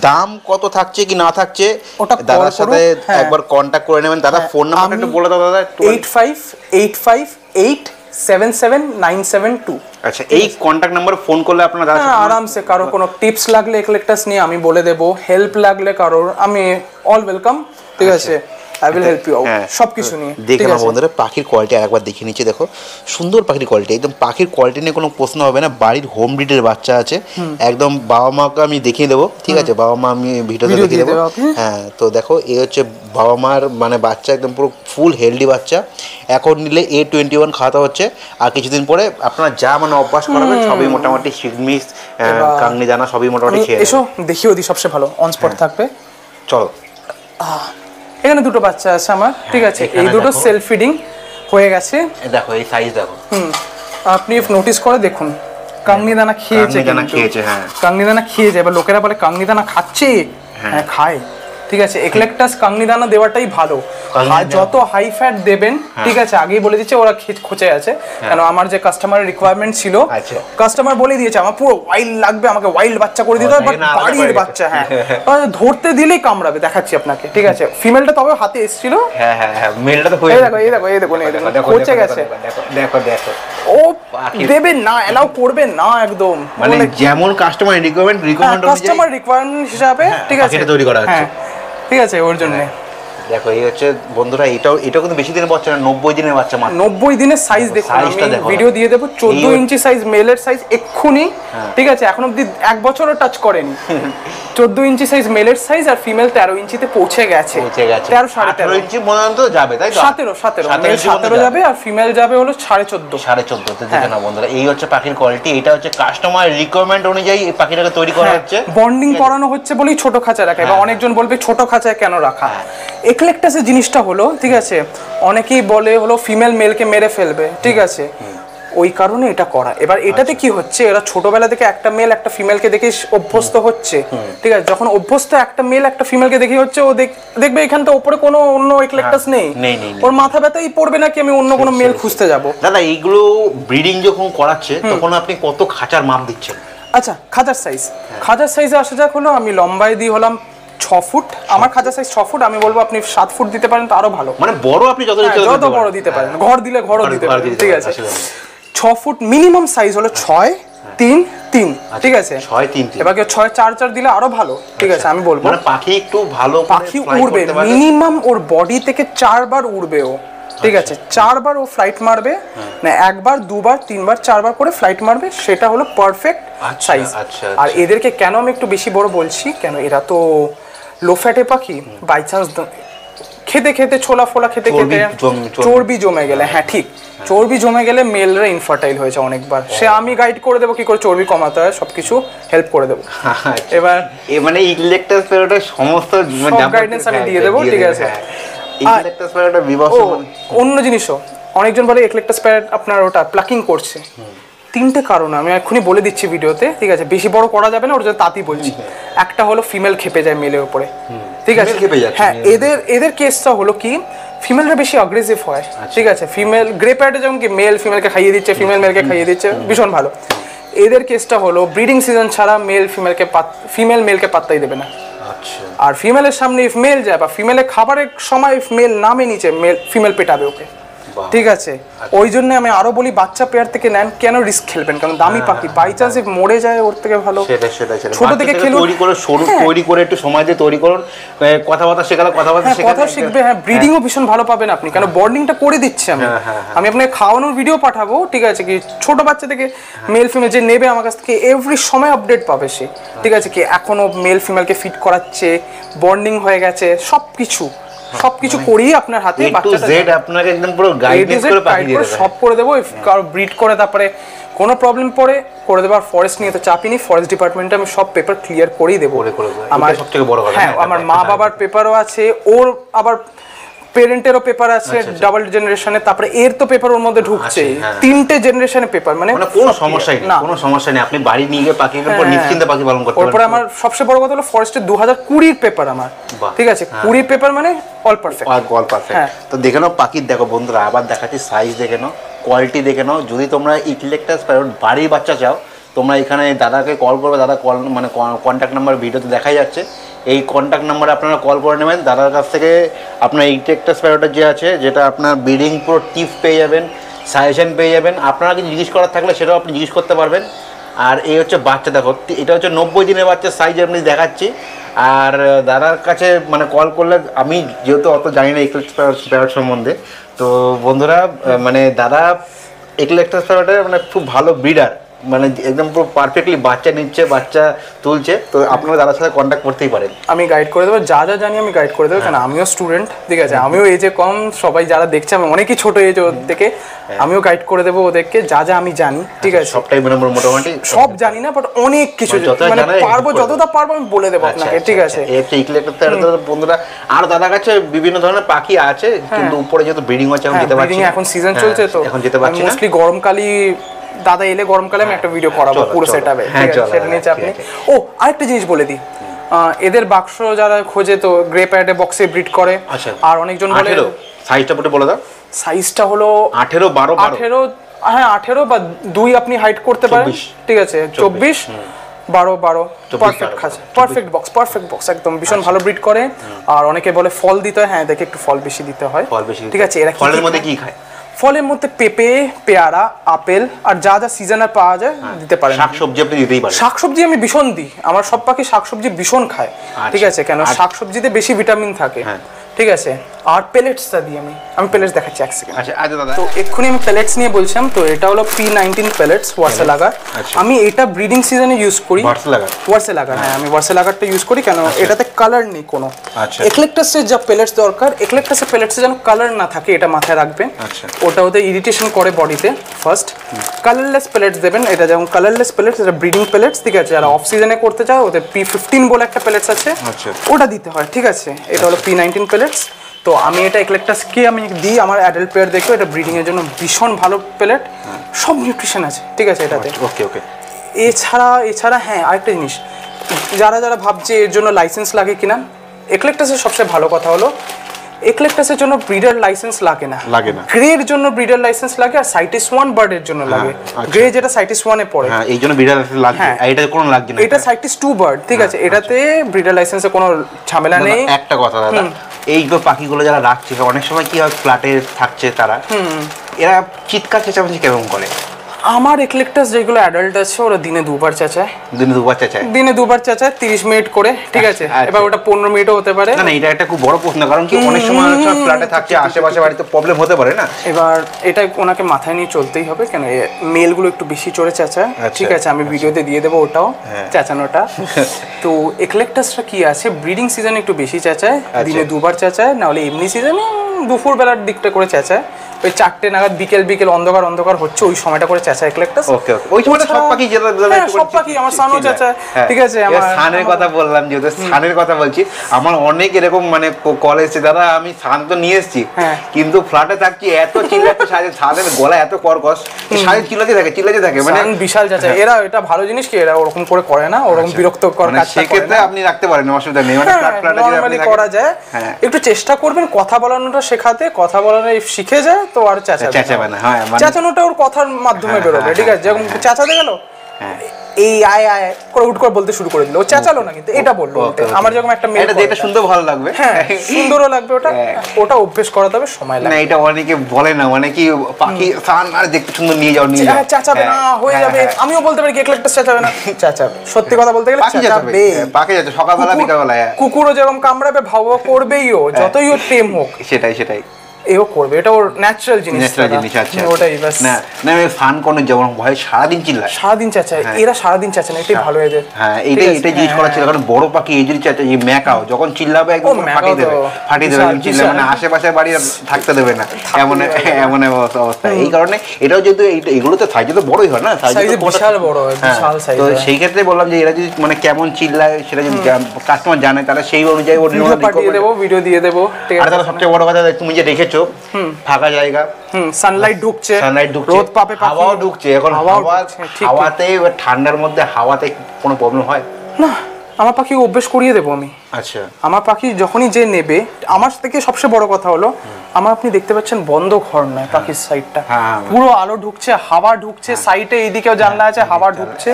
দাম কত থাকছে কি না থাকছে ওটা দাদার সাথে একবার কন্টাক্ট করে নেবেন। দাদা ফোন নাম্বারটা একটু বলে দাও দাদা। 8585877972। আচ্ছা, এই কন্টাক্ট নাম্বারে ফোন করলে আপনারা দাদা আরামসে, কারো কোনো টিপস লাগলে এক্লেকটাস নিয়ে আমি বলে দেবো, হেল্প লাগলে কারোর, আমি অল ওয়েলকাম, ঠিক আছে? I will help you out, সবকিছু নিয়ে। দেখে নাও বন্ধুরা, পাখির কোয়ালিটি আরেকবার দেখে নিচ্ছে, দেখো সুন্দর পাখির কোয়ালিটি, একদম পাখির কোয়ালিটি নিয়ে কোনো প্রশ্ন হবে না। বাড়ির হোম ব্রিডের বাচ্চা আছে, একদম বাবা মাকে আমি দেখিয়ে দেবো, ঠিক আছে? বাবা মা আমি ভিডিওতে দেখিয়ে দেবো। হ্যাঁ, তো দেখো এই হচ্ছে বাবা মার মানে বাচ্চা, একদম পুরো ফুল হেলদি বাচ্চা। এখন নিলে A21 খাওয়াতে হচ্ছে, আর কিছুদিন পরে আপনারা যা মানে অভ্যাস করাবেন সবই মোটামুটি শিগমিস, কাংনি দানা সবই মোটামুটি খেয়ে এসো, দেখিও দিই, সবচেয়ে ভালো অন স্পট থাকবে। চলো, এখানে দুটো বাচ্চা আছে আমার, ঠিক আছে? এই দুটো সেলফ ফিডিং হয়ে গেছে, দেখো এই সাইজ দেখো। আপনি নোটিস করে দেখুন, কাংনি দানা খেয়েছে, হ্যাঁ কাংনি দানা খেয়েছে। এবার লোকেরা বলে কাংনি দানা খাচ্ছে, হ্যাঁ খায়, ঠিক আছে? এক্লেকটাস কাংনি দানা দেওয়াটাই ভালো, যত হাই ফ্যাট দেবেন, ঠিক আছে? আগেই বলে দিচ্ছে, ওরা খোঁচে আছে, কেন আমার যে কাস্টমারের রিকোয়ারমেন্ট ছিল, কাস্টমার বলে দিয়েছে আমার পুরো ওয়াইল্ড লাগবে, আমাকে ওয়াইল্ড বাচ্চা করে দিতে হবে, বাট বাড়ির বাচ্চা, হ্যাঁ ধরতে দিলেই কামড়াবে, দেখাচ্ছি আপনাকে, ঠিক আছে? ফিমেলটা তবে হাতে এসেছিল, হ্যাঁ হ্যাঁ হ্যাঁ, মেলটা তো এই দেখো এই দেখো এই দেখো এই দেখো খোঁচে গেছে, দেখো দেখো। ও দেবেন না, এলাও করবেন না একদম, মানে যেমন কাস্টমার রিকোয়ারমেন্ট কাস্টমার রিকোয়ারমেন্ট হিসাবে, ঠিক আছে? এটা তৈরি করা হচ্ছে, ঠিক আছে? ওর জন্য দেখো এই হচ্ছে বন্ধুরা, এটাও কিন্তু বেশি দিনের বাচ্চা না, 90 দিনের বাচ্চা মাত্র। 90 দিনের সাইজ দেখুন, আমি ভিডিও দিয়ে দেবো। 14 ইঞ্চি সাইজ মেলের সাইজ এক্ষুনি, ঠিক আছে, এখন অব্দি 1 বছরও টাচ করেনি। 14 ইঞ্চি সাইজ মেলের সাইজ, আর ফিমেল 13 ইঞ্চিতে পৌঁছে গেছে। 13 13.5 ইঞ্চি পর্যন্ত যাবে, তাই তো? 17 মেল 17 যাবে, আর ফিমেল যাবে হলো 14.5 তে। দেখে না বন্ধুরা, এই হচ্ছে পাখির কোয়ালিটি। এটা হচ্ছে কাস্টমার রিকোয়ারমেন্ট অনুযায়ী এই পাখিটাকে তৈরি করা হচ্ছে। বন্ডিং করানো হচ্ছে বলেই ছোট খাঁচায় রাখা। এবার অনেকজন বলবে ছোট খাঁচায় কেন রাখা। এক্লেকটাসের জিনিসটা হলো, ঠিক আছে, অনেকেই বলে হলো ফিমেল মেলকে মেরে ফেলবে, ঠিক আছে, ওই কারণে এটা করা। এবার এটাতে কি হচ্ছে, এরা ছোটবেলা থেকে একটা মেল একটা ফিমেলকে দেখে অভ্যস্ত হচ্ছে, ঠিক আছে। যখন অভ্যস্ত একটা মেল একটা ফিমেলকে দেখে হচ্ছে, ও দেখবে এখানটা উপরে কোনো অন্য এক্লেকটাস নেই, ওর মাথা ব্যথাই পড়বে নাকি আমি অন্য কোনো মেল খুঁজতে যাব। দাদা এইগুলো ব্রিডিং যখন করাচ্ছে তখন আপনি কত খাঁচার মাপ দিচ্ছেন? আচ্ছা, খাঁচার সাইজে আসা যাক। হলো আমি লম্বায় দিই হলাম 6 ফুট, আমার খাঁচার সাইজ 6 ফুট। আমি বলবো আপনি 7 ফুট দিতে পারেন তো আরো ভালো, মানে বড় আপনি যত বড় দিতে পারেন, ঘর দিলে ঘরও দিতে পারেন, ঠিক আছে। 6 ফুট মিনিমাম সাইজ হলো 6-3-3, ঠিক আছে। 6-3, এবার কেউ 6-4-4 দিলে আরো ভালো, ঠিক আছে। আমি বলবো মানে পাখি একটু ভালো পাখি উড়বে, মিনিমাম ওর বডি থেকে 4 বার উড়বে ও, ঠিক আছে। 4 বার ও ফ্লাইট মারবে, না 1 বার 2 বার 3 বার 4 বার করে ফ্লাইট মারবে, সেটা হলো পারফেক্ট সাইজ। আর এদেরকে কেন আমি একটু বেশি বড় বলছি, কেন এরা তো লো ফ্যাটে পাখি, বাই চান্স খেতে খেতে ছোলা ফোলা খেতে খেতে চর্বি জমে গেলে, হ্যাঁ ঠিক, চর্বি জমে গেলে মেলরা ইনফার্টাইল হয়েছে অনেকবার। সে আমি গাইড করে দেবো কি করে চর্বি কমাতে হয়, সবকিছু হেল্প করে দেবো। এবার মানে ইলেকট্রাস প্যারোটের সমস্ত গাইডেন্স আমি দিয়ে দেবো, ঠিক আছে। ইলেকট্রাস প্যারোটের বিবাহ অন্য জিনিসও অনেকজন বলে এক্লেকটাস প্যারট আপনার ওটা প্লাকিং করছে। 3টে কারণ আমি এক্ষুনি বলে দিচ্ছি ভিডিওতে, ঠিক আছে, বেশি বড় করা যাবে না, ওর জন্য তাঁতি বলছি। একটা হলো ফিমেল খেপে যায় মেলের উপরে, ঠিক আছে। হ্যাঁ, এদের কেসটা হলো কি, ফিমেলরা বেশি অ্যাগ্রেসিভ হয়, ঠিক আছে। ফিমেল গ্রে প্যারটে যেমন কি মেল ফিমেলকে খাইয়ে দিচ্ছে, ফিমেল মেলকে খাইয়ে দিচ্ছে, ভীষণ ভালো। এদের কেসটা হলো ব্রিডিং সিজন ছাড়া ফিমেল মেলকে পাত্তাই দেবে না। আর ফিমেলের সামনে ইফ মেল যায় বা ফিমেলের খাবারের সময় ইফ মেল নামে নিচে, ফিমেল পেটাবে ওকে, ঠিক আছে। ওই জন্য আমি আরো বলি বাচ্চা পেয়ার থেকে নেন, কেন রিস্ক খেলবেন, কারণ দামি পাখি, বাই চান্স ইফ মরে যায় ওর থেকে ভালো ছোট থেকে খেলুন, তৈরি করে একটু সময় দিয়ে তৈরি করুন, কথাবার্তা শেখালে কথা শিখবে। হ্যাঁ, ব্রিডিংও ভীষণ ভালো পাবেন আপনি, কেন বন্ডিংটা করে দিচ্ছি আমি আপনাকে খাওয়ানোর ভিডিও পাঠাবো, ঠিক আছে, কি ছোট বাচ্চা থেকে মেল ফিমেল যে নেবে আমার কাছ থেকে এভরি সময় আপডেট পাবে সে, ঠিক আছে, কি এখনো মেল ফিমেলকে ফিট করাচ্ছে, বন্ডিং হয়ে গেছে, সবকিছু করিয়ে আপনার হাতে বাচ্চাটা আপনাকে একদম পুরো গাইডেন্স করে পাঠিয়ে দেব, সব করে দেবো। কারো ব্রিড করে তারপরে কোনো প্রবলেম পড়ে করে দেবো। আর ফরেস্ট নিয়ে তো চাপিনি, ফরেস্ট ডিপার্টমেন্টে আমি সব পেপার ক্লিয়ার করেই দেবো। আমার সবথেকে বড় কথা, হ্যাঁ, আমার মা বাবার পেপারও আছে, ওর আবার পেরেন্টেরও পেপার আছে, ডাবল জেনারেশনে, তারপরে এর তো পেপার ওর মধ্যে ঢুকছে, 3টে জেনারেশনে পেপার, মানে কোনো সমস্যা নেই, আপনি বাড়ি নিয়ে গিয়ে পাখির উপর নিশ্চিন্তে পাখি পালন করতে পারবেন। ওরপর আমার সবচেয়ে বড় কথা হলো ফরেস্টের 2020 পেপার আমার, ঠিক আছে, 20 পেপার মানে অল পারফেক্ট। তো দেখে নাও পাখির, দেখো বন্ধুরা আবার দেখাচ্ছি, সাইজ দেখে নাও, কোয়ালিটি দেখে নাও। যদি তোমরা ইলেকট্রাস প্যারট বাড়ির বাচ্চা চাও, তোমরা এখানে দাদাকে কল করবে, দাদা মানে কন্ট্যাক্ট নাম্বার ভিডিওতে দেখাই যাচ্ছে, এই কন্ট্যাক্ট নাম্বারে আপনারা কল করে নেবেন। দাদার কাছ থেকে আপনার ইলেকট্রাস প্যারোটের যে আছে, যেটা আপনার ব্রিডিং পুরো টিপস পেয়ে যাবেন, সাজেশন পেয়ে যাবেন। আপনারা কিছু জিজ্ঞেস করার থাকলে সেটাও আপনি জিজ্ঞেস করতে পারবেন। আর এই হচ্ছে বাচ্চা, দেখো এটা হচ্ছে 90 দিনের বাচ্চার সাইজ আমি দেখাচ্ছি। আর দাদার কাছে মানে কল করলে, আমি যেহেতু অত জানি না ইলেকট্রাস প্যারট সম্বন্ধে, তো বন্ধুরা মানে দাদা ইলেকট্রাস প্যারটের মানে খুব ভালো ব্রিডার, মানে একদম পুরো পারফেক্টলি বাচ্চা নিচ্ছে, বাচ্চা তুলছে। তো আপনারা দাদার সাথে কন্ট্যাক্ট করতেই পারেন, আমি গাইড করে দেবো, যা জানি আমি গাইড করে দেবো, কারণ আমিও স্টুডেন্ট, ঠিক আছে, আমিও এজে কম, সবাই যারা দেখছে আমি অনেকই ছোট এজ ওর থেকে, আমিও গাইড করে দেবো ওদেরকে যা আমি জানি, ঠিক আছে। সবটাই মানে মোটামুটি সব জানি না, বাট অনেক কিছু মানে পারবো, যতটা পারবো আমি বলে দেবো আপনাকে, ঠিক আছে। বন্ধুরা আর দাদার কাছে বিভিন্ন ধরনের পাখি আছে, কিন্তু উপরে যেহেতু ব্রিডিং হচ্ছে এখন যেতে পারছি না, এখন সিজন চলছে তো এখন যেতে পারছি না, মোস্টলি গরমকালই দাদা এলে গরমকালে আমি একটা ভিডিও করাবো পুরো সেটআপে, সেটা নিয়ে চাপ নেই। ও আরেকটা জিনিস বলে দিই, এদের বাক্স যারা খোঁজে তো গ্রে প্যাডে বক্সে ব্রিড করে, আর অনেকজন বলে সাইজটা বলে দাও। সাইজটা হলো 18 12 18, হ্যাঁ 18 বা 2 আপনি হাইট করতে পারেন, ঠিক আছে, 24 12 পারফেক্ট খাঁচা, পারফেক্ট বক্স একদম ভীষণ ভালো ব্রিড করে। আর অনেকে বলে ফল দিতে হয়, হ্যাঁ দেখে একটু ফল বেশি দিতে হয়, ঠিক আছে। এরা ফলের মধ্যে কি খায়? ফলের মধ্যে পেঁপে, পেয়ারা, আপেল আর যা সিজনাল পাওয়া যায় দিতে পারেন। শাকসবজি আপনি দিতেই পারেন। শাকসবজি আমি ভীষণ দিই, আমার সব পাখি শাকসবজি ভীষণ খায়, ঠিক আছে, কেন শাকসবজিতে বেশি ভিটামিন থাকে, ঠিক আছে, আর পেলেটসটা দিই আমি পেলেটস দেখাচ্ছি এক সেকেন্ড। আচ্ছা আচ্ছা দাদা, তো এক্ষুনি আমি পেলেটস নিয়ে বলছিলাম, তো এটা হলো P19 পেলেটস ওয়ার্সেলাগার। আমি এটা ব্রিডিং সিজনে ইউজ করি। ওয়ার্সেলাগার, হ্যাঁ আমি ওয়ার্সেলাগারটা ইউজ করি। কেন এটাতে কালার নেই কোনো। এক্লেকটাসের যা পেলেটস দরকার, এক্লেকটাসের পেলেটসে যেন কালার না থাকে, এটা মাথায় রাখবেন। ওটা ওদের ইরিটেশন করে বডিতে। ফার্স্ট কালারলেস পেলেটস দেবেন। এটা যেমন কালারলেস পেলেটস, এটা ব্রিডিং পেলেটস, ঠিক আছে। যারা অফ সিজনে করতে চাও ওদের P15 বলে একটা পেলেটস আছে, ওটা দিতে হয়, ঠিক আছে। এটা হলো P19 পেলেটস। তো আমি এটা এক্লেকটাসকে আমি দিই আমার অ্যাডাল্ট প্লেয়ার দেখো, এটা ব্রিডিং এর জন্য ভীষণ ভালো পেলেট, সব নিউট্রিশন আছে, ঠিক আছে এটাতে। ওকে ওকে। এছাড়া হ্যাঁ আরেকটা জিনিস, যারা ভাবছে এর জন্য লাইসেন্স লাগে কিনা, এক্লেকটাসের সবচেয়ে ভালো কথা হলো এক্লেকটাসের জন্য ব্রিডার লাইসেন্স লাগে না। গ্রের জন্য ব্রিডার লাইসেন্স লাগে, আর সাইটিস 1 বার্ডের জন্য লাগে। গ্রে যেটা সাইটিস 1 এ পড়ে, হ্যাঁ এই জন্য ব্রিডার লাইসেন্স লাগে, এটা কোনো লাগবে না। এটা সাইটিস 2 বার্ড, ঠিক আছে। এটাতে ব্রিডার লাইসেন্সে কোনো ঝামেলা নেই। একটা কথা দাদা, এই পাখিগুলো যারা রাখছে অনেক সময় কি হয়, ফ্ল্যাটে থাকছে তারা, এরা চিৎকার চেঁচামেচি কেমন করে? আমার এক্লেকটাস যেগুলো অ্যাডাল্ট আছে ওরা দিনে 2 বার চেঁচায়। দিনে 2 বার চেঁচায় 30 মিনিট করে, ঠিক আছে। এবার ওটা 15 মিনিটও হতে পারে। না এটা একটা খুব বড় প্রশ্ন, কারণ কি অনেক সময় ফ্ল্যাটে থাকছে, আশেপাশে বাড়িতে প্রবলেম হতে পারে না। এবার এটা ওনাকে মাথায় নিয়ে চলতেই হবে, কেন মেলগুলো একটু বেশি চড়ে চেঁচায়, ঠিক আছে। আমি ভিডিওতে দিয়ে দেবো ওটাও, চেঁচানোটা। তো এক্লেকটাসটা কি আছে, ব্রিডিং সিজনে একটু বেশি চেঁচায়, দিনে 2 বার চেঁচায়, না হলে এমনি সিজনে দুপুর বেলার দিকটা করে চেঁচায়। ওই 4টে নাগাদ বিকেল অন্ধকার হচ্ছে ওই সময়টা করে চেঁচায় এক্লেকটাস। ওকে ওকে, ওই সময়টা সব পাখি সব পাখি, আমার সানও চেঁচায়, ঠিক আছে। আমার সানের কথা বললাম, যেহেতু সানের কথা বলছি, আমার অনেক এরকম মানে কল এসেছে, দাদা আমি সান তো নিয়ে এসেছি, কিন্তু ফ্ল্যাটে থাকছি, এত চিল্লাতে সানের গলা এত কর্কশ, সানের চিল্লাতে থাকে মানে বিশাল চেঁচায়। এরা এটা ভালো জিনিস কি, এরা ওরকম করে করে না, ওরকম বিরক্তকর কাজ করে। সেক্ষেত্রে আপনি রাখতে পারেন, অসুবিধা নেই, মানে নরমালি করা যায়। একটু চেষ্টা করবেন কথা বলানোটা শেখাতে, কথা বলানো শিখে যায় তো আর চেঁচাবে না। চেঁচানোটা ওর কথার মাধ্যমে বেরোবে, ঠিক আছে। যেরকম চেঁচাতে গেল, এই আয় করে হুট করে বলতে শুরু করে দিল, ও চেঁচালো না কিন্তু এটা বললো। আমার যেরকম একটা মেয়ে, এটা শুনতে ভালো লাগবে, হ্যাঁ সুন্দরও লাগবে, ওটা অভ্যেস করাতে হবে, সময় লাগবে। না এটা অনেকে বলে না, মানে কি পাখি সান আর দেখতে সুন্দর নিয়ে যাও, চেঁচাবে না হয়ে যাবে। আমিও বলতে পারি এক্লেকটাস চেঁচাবে না, চেঁচাবে। সত্যি কথা বলতে গেলে চেঁচাবে, পাখি যাচ্ছে সকালবেলা বিকালবেলা। কুকুরও যেরকম কামড়াবে ভাব করবেই, ও যতই ও টেম হোক, সেটাই এও করবে, এটা ওর ন্যাচারাল জিনিস। আচ্ছা ওটাই বাস। না ফান কোন যেমন ভয় সারাদিন চিল্লায়, সারাদিন চেঁচায়, এরা সারাদিন চেঁচায় না, এটাই ভালো এদের। হ্যাঁ এটাই জিজ্ঞেস করা ছিল, কারণ বড় পাখি এই যদি চেঁচায়, ম্যাকাও যখন চিল্লাবে একদম ফাটিয়ে দেবে, চিল্লাবে, মানে আশেপাশে বাড়ি থাকতে দেবে না, এমন অবস্থা। এই কারণে এটাও যেহেতু এগুলো তো সাইজে তো বড়ই হয় না, সাইজে বিশাল বড়, বিশাল সাইজ। তো সেই ক্ষেত্রে বললাম যে এরা যদি মানে কেমন চিল্লায় সেটা যদি কাস্টমার জানে, তাহলে সেই অনুযায়ী ওর ভিডিও দিয়ে দেবো। আর তাহলে সবচেয়ে বড় কথা, তুমি যে রেখেছো ফাঁকা জায়গা, সানলাইট ঢুকছে, রোদ পাবে, হাওয়াও ঢুকছে, এখন হাওয়াতে ঠান্ডার মধ্যে হাওয়াতে কোনো প্রবলেম হয় না। আমার পাখি অভ্যেস করিয়ে দেবো আমি। আচ্ছা, আমার পাখি যখনই যে নেবে, আমার থেকে সবচেয়ে বড় কথা হলো আমার, আপনি দেখতে পাচ্ছেন বন্ধ ঘর নয়, পাখির সাইডটা পুরো আলো ঢুকছে, হাওয়া ঢুকছে, সাইডে এইদিকেও জানলা আছে, হাওয়া ঢুকছে।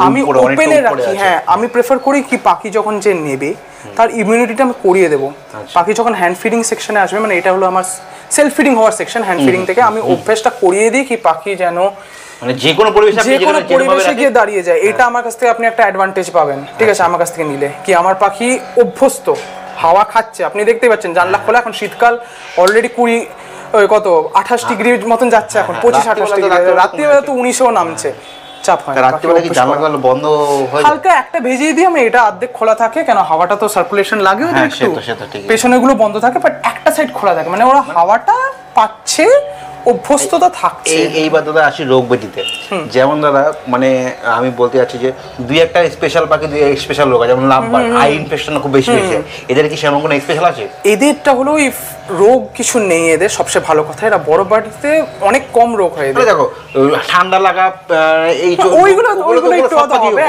আমি ওপেনে রাখি, হ্যাঁ আমি প্রেফার করি কি পাখি যখন যে নেবে তার ইমিউনিটিটা আমি করিয়ে দেবো। পাখি যখন হ্যান্ড ফিডিং সেকশনে আসবে, মানে এটা হলো আমার সেলফ ফিডিং হওয়ার সেকশন, হ্যান্ড ফিডিং থেকে আমি অভ্যাসটা করিয়ে দিই কি পাখি যেন মানে যে কোনো পরিবেশে গিয়ে দাঁড়িয়ে যায়। এটা আমার কাছ থেকে আপনি একটা অ্যাডভান্টেজ পাবেন, ঠিক আছে। আমার কাছ থেকে নিলে কি, আমার পাখি অভ্যস্ত, হাওয়া খাচ্ছে, আপনি দেখতেই পাচ্ছেন জানলা খোলা, এখন শীতকাল অলরেডি 28 ডিগ্রির মতন যাচ্ছে, এখন 25-28 ডিগ্রি, রাত্রিবেলা তো 19ও নামছে, চাপ হয় না। রাত্রিবেলা কি জানলাগুলো বন্ধ হয়, হালকা একটা ভেজিয়ে দিই আমি, এটা অর্ধেক খোলা থাকে, কেন হাওয়াটা তো সার্কুলেশন লাগে ওদের একটু, পেছনেগুলো বন্ধ থাকে, বাট একটা সাইড খোলা থাকে, মানে ওরা হাওয়াটা পাচ্ছে, অভ্যস্ততা থাকছে। এইবার দাদা আসি রোগ ব্যাধিতে। যেমন দাদা মানে আমি বলতে চাচ্ছি যে দুই একটা স্পেশাল পাখি, স্পেশাল রোগ আছে, যেমন লাভবার, আই ইনফেকশন খুব বেশি হয়েছে, এদের কি সেরকম কোনো স্পেশাল আছে? এদেরটা হলো রোগ কিছু নেই এদের, সবচেয়ে ভালো কথা, এরা বড় বাড়িতে অনেক কম রোগ হয় এদের। দেখো ঠান্ডা লাগা, এই ওইগুলো একটু হবে,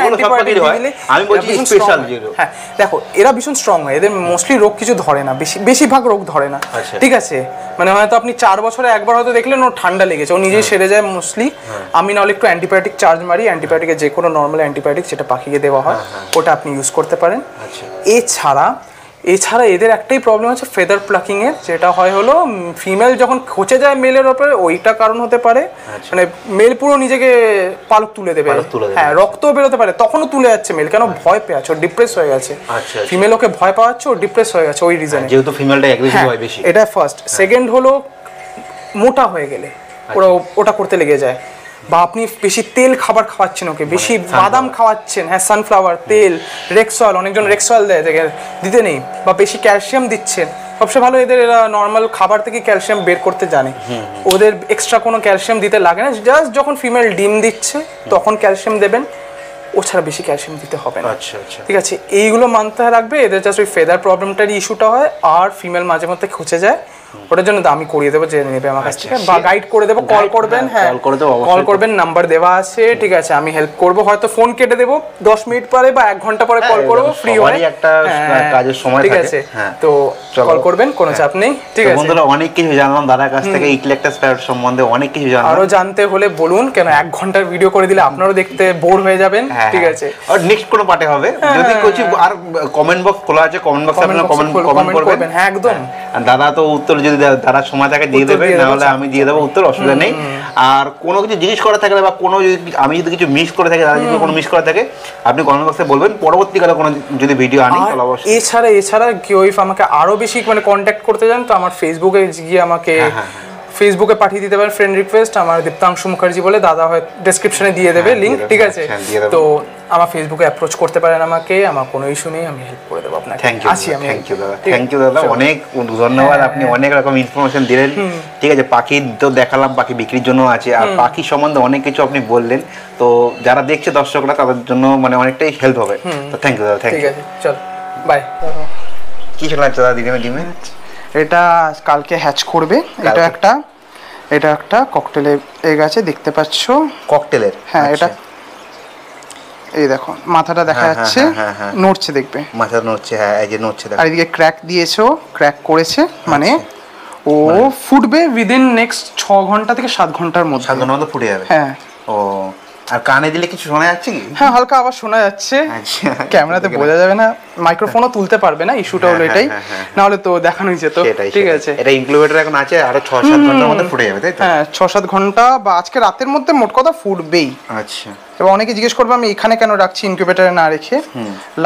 আমি বলছি স্পেশাল যেগুলো। হ্যাঁ দেখো এরা ভীষণ স্ট্রং হয়, এদের মোস্টলি রোগ কিছু ধরে না, বেশিরভাগ রোগ ধরে না, ঠিক আছে। মানে হয়তো আপনি 4 বছরে একবার হয়তো দেখলেন ওর ঠান্ডা লেগেছে, ও নিজেই সেরে যায় মোস্টলি। আমি নাহলে একটু অ্যান্টিবায়োটিক চার্জ মারি, অ্যান্টিবায়োটিকের যে কোনো নর্মাল অ্যান্টিবায়োটিক যেটা পাখিকে দেওয়া হয় ওটা আপনি ইউজ করতে পারেন। এছাড়া এছাড়া এদের একটাই প্রবলেম হচ্ছে ফেদার প্লাকিং এর, যেটা হয় হলো ফিমেল যখন খচে যায় মেলের ওপরে, ওইটা কারণ হতে পারে। মানে মেল পুরো নিজেকে পালক তুলে দেবে, হ্যাঁ রক্ত বেরোতে পারে, তখনও তুলে যাচ্ছে মেল, কেন ভয় পেয়ে আছে, ও ডিপ্রেস হয়ে গেছে। ফিমেল ওকে ভয় পাওয়াচ্ছে, ও ডিপ্রেস হয়ে গেছে ওই রিজনে, যেহেতু ফিমেলটা অ্যাগ্রেসিভ হয় বেশি। এটা ফার্স্ট। সেকেন্ড হলো মোটা হয়ে গেলে ওরা ওটা করতে লেগে যায়, বা আপনি বেশি তেল খাবার খাওয়াচ্ছেন ওকে, বেশি বাদাম খাওয়াচ্ছেন, হ্যাঁ সানফ্লাওয়ার তেল, রেক্সল, অনেকজন রেক্সল দেয় দিতে নেই, বা বেশি ক্যালসিয়াম দিচ্ছেন। সবচেয়ে ভালো এদের, এরা নর্মাল খাবার থেকে ক্যালসিয়াম বের করতে জানে, ওদের এক্সট্রা কোনো ক্যালসিয়াম দিতে লাগে না, জাস্ট যখন ফিমেল ডিম দিচ্ছে তখন ক্যালসিয়াম দেবেন, ও ছাড়া বেশি ক্যালসিয়াম দিতে হবে না। ঠিক আছে, এইগুলো মানতে রাখবে। এদের জাস্ট ওই ফেদার প্রবলেমটারই ইস্যুটা হয়, আর ফিমেল মাঝে মধ্যে খুঁজে যায়, ওটার জন্য আমি করিয়ে দেবো, যে নেবে আমার কাছ থেকে, বা গাইড করে দেবো, কল করবেন, হ্যাঁ কল করবেন, নাম্বার দেওয়া আছে, ঠিক আছে আমি হেল্প করবো, হয়তো ফোন কেটে দেবো 10 মিনিট পরে বা 1 ঘন্টা পরে কল করবো, ফ্রি হয়, একটা কাজের সময় ঠিক আছে, তো কল করবেন, কোনো চাপ নেই। ঠিক আছে বন্ধুরা, অনেক কিছু জানলাম দাদার কাছ থেকে ইকলেক্টাস প্যারট সম্বন্ধে, অনেক কিছু জানলাম। আরো জানতে হলে বলুন, কেন 1 ঘন্টার ভিডিও করে দিলে আপনারাও দেখতে বোর হয়ে যাবেন। ঠিক আছে, আর নেক্সট কোনো পার্টে হবে, যদি কিছু আর কমেন্ট বক্স খোলা আছে, কমেন্ট বক্সে আপনারা কমেন্ট করবেন। হ্যাঁ একদম, আর দাদা তো উত্তর যদি দাদা সময় থাকে দিয়ে দেবে, না হলে আমি দিয়ে দেবো উত্তর, অসুবিধা নেই। আর কোনো কিছু জিজ্ঞেস করা থাকলে, বা কোনো যদি আমি যদি কিছু মিস করে থাকি, দাদা যদি কোনো মিস করে থাকে, আপনি কমেন্ট বক্সে বলবেন, পরবর্তীকালে কোনো যদি ভিডিও আনি তাহলে অবশ্যই। এছাড়া কেউ আমাকে আরো বেশি মানে কন্ট্যাক্ট করতে চান, তো আমার ফেসবুকে গিয়ে আমাকে ফেসবুকে পাঠিয়ে দিতে পারেন ফ্রেন্ড রিকোয়েস্ট, আমার দীপ্তাংশু মুখার্জি বলে, দাদা হয় ডেসক্রিপশনে দিয়ে দেবে লিংক। ঠিক আছে, তো আমার ফেসবুকে অ্যাপ্রোচ করতে পারেন আমাকে, আমার কোনো ইস্যু নেই, আমি হেল্প করে দেবো আপনাকে। থ্যাংক ইউ দাদা, অনেক ধন্যবাদ, আপনি অনেক রকম ইনফরমেশন দিলেন। ঠিক আছে, পাখি তো দেখালাম, পাখি বিক্রির জন্য আছে, আর পাখি সম্বন্ধে অনেক কিছু আপনি বললেন, তো যারা দেখছে দর্শকরা তাদের জন্য মানে অনেকটাই হেল্প হবে। তো থ্যাংক ইউ দাদা, থ্যাংক ইউ। ঠিক আছে, চল বাই। কি চলে যাচ্ছে দাদা ডিমে? এটা কালকে হ্যাচ করবে, এটা একটা ককটেলের এগ আছে, দেখতে পাচ্ছ ককটেলের, হ্যাঁ এটা এই দেখো মাথাটা দেখা যাচ্ছে, নড়ছে, দেখবে মাথা নড়ছে, হ্যাঁ এই যে নড়ছে, আর এদিকে ক্র্যাক দিয়েছো, ক্র্যাক করেছে, মানে ও ফুটবে উইদিন নেক্সট 6 ঘন্টা থেকে 7 ঘন্টার মধ্যে, 7 ঘন্টার মধ্যে ফুটে যাবে। হ্যাঁ, ও আর কানে দিলে কিছু শোনা যাচ্ছে কি? হ্যাঁ হালকা আবার শোনা যাচ্ছে, ক্যামেরাতে বোঝা যাবে না, মাইক্রোফোনও তুলতে পারবে না, ইস্যুটা হলো এটাই, না হলে তো দেখানোই যেত। ঠিক আছে, এটা ইনকিউবেটর এখন আছে, আরো 6-7 ঘন্টার মধ্যে ফুটে যাবে, তাই তো? হ্যাঁ 6-7 ঘন্টা বা আজকে রাতের মধ্যে মোট কথা ফুটবেই। আচ্ছা, এবার অনেকে জিজ্ঞেস করবে আমি এখানে কেন রাখছি ইনকিউবেটরে না রেখে,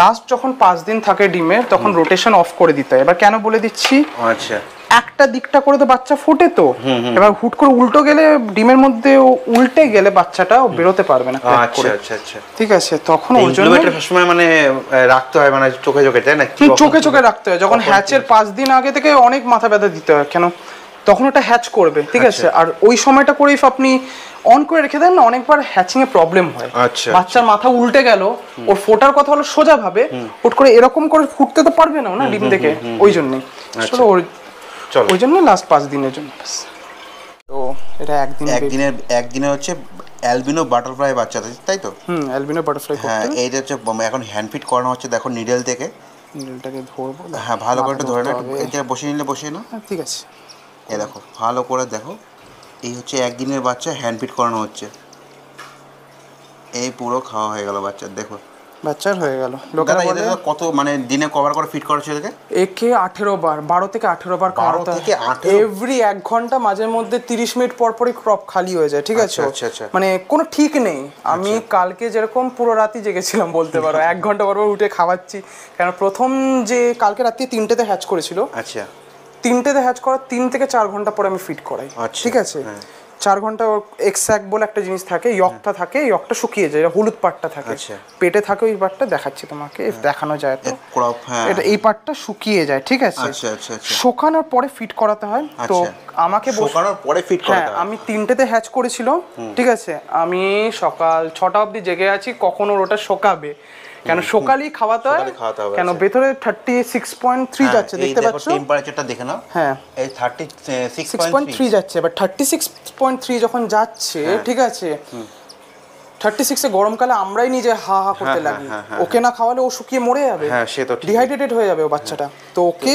লাস্ট যখন 5 দিন থাকে ডিমের, তখন রোটেশন অফ করে দিতে হয়। এবার কেন বলে দিচ্ছি, আচ্ছা একটা দিকটা করে তো বাচ্চা ফোটে, তো এবার হুট করে উল্টো গেলে ডিমের মধ্যে উল্টে গেলে বাচ্চাটা বেরোতে পারবে না। আচ্ছা আচ্ছা আচ্ছা, ঠিক আছে, তখন ওই জন্য সবসময় মানে রাখতে হয়, মানে চোখে চোখে, তাই না? চোখে রাখতে হয়, যখন হ্যাচের 5 দিন আগে থেকে অনেক মাথা ব্যথা দিতে হয়, কেন তখন ওটা হ্যাচ করবে। ঠিক আছে, আর ওই সময়টা করেই আপনি অন করে রেখে দেন না, অনেকবার হ্যাচিং এ প্রবলেম হয়, বাচ্চার মাথা উল্টে গেল, ওর ফোটার কথা হলো সোজা ভাবে, হুট করে এরকম করে ফুটতে তো পারবে না ডিম থেকে, ওই জন্যই ওই জন্য লাস্ট 5 দিনের জন্য। তো এটা একদিনের হচ্ছে অ্যালবিনো বাটারফ্লাই বাচ্চা, তাই তো? অ্যালবিনো বাটারফ্লাই, হ্যাঁ এইটা হচ্ছে এখন হ্যান্ড ফিট করানো হচ্ছে, দেখো নিডল থেকে, নিডলটাকে ধরবো, হ্যাঁ ভালো করে ধরে না, এটা বসিয়ে না, ঠিক আছে, এই দেখো ভালো করে দেখো, এই হচ্ছে একদিনের বাচ্চা, হ্যান্ড ফিট করানো হচ্ছে, এই পুরো খাওয়া হয়ে গেল বাচ্চার, দেখো বাচ্চার হয়ে গেল। লোকেরা বলে কত মানে দিনে কভার করে ফিট করা হচ্ছে একে 18 বার, 12 থেকে 18 বার খাওয়াতে হয়, এভরি 1 ঘন্টা, মাঝের মধ্যে 30 মিনিট পর পরই ক্রপ খালি হয়ে যায়। ঠিক আছে, মানে কোনো ঠিক নেই। আমি কালকে যেরকম পুরো রাতই জেগেছিলাম বলতে পারো, 1 ঘন্টা পর পর উঠে খাওয়াচ্ছি, কারণ প্রথম যে কালকে রাতে 3টেতে হ্যাচ করেছিল, আচ্ছা 3টেতে হ্যাচ করার 3 থেকে 4 ঘন্টা পরে আমি ফিট করাই। ঠিক আছে, 4 ঘন্টা এক্সাক বলে একটা জিনিস থাকে, ইয়কটা থাকে, ইয়কটা শুকিয়ে যায়, হলুদ পাটটা থাকে, পেটে থাকে ওই পাটটা, দেখাচ্ছি তোমাকে, দেখানো যায় তো, এটা এই পাটটা শুকিয়ে যায়। ঠিক আছে, শুকানোর পরে ফিট করাতে হয়। তো আমাকে শুকানোর পরে ফিট করাতে হয়, আমি 3টেতে হ্যাচ করেছিল। ঠিক আছে, আমি সকাল 6টা অবধি জেগে আছি, কখনো ওটা শুকাবে, কেন সকালেই খাওয়াতে হয়, কেন ভেতরে 36.3 যাচ্ছে, দেখতে পাচ্ছ টেম্পারেচারটা দেখে নাও, হ্যাঁ এই 36.3 যাচ্ছে, এবার 36.3 যখন যাচ্ছে, ঠিক আছে 36 এ গরমকালে আমরাই নিজে হা হা করতে লাগি, ওকে না খাওয়ালে ও শুকিয়ে মরে যাবে, হ্যাঁ সে তো ডিহাইড্রেটেড হয়ে যাবে ও বাচ্চাটা, তো ওকে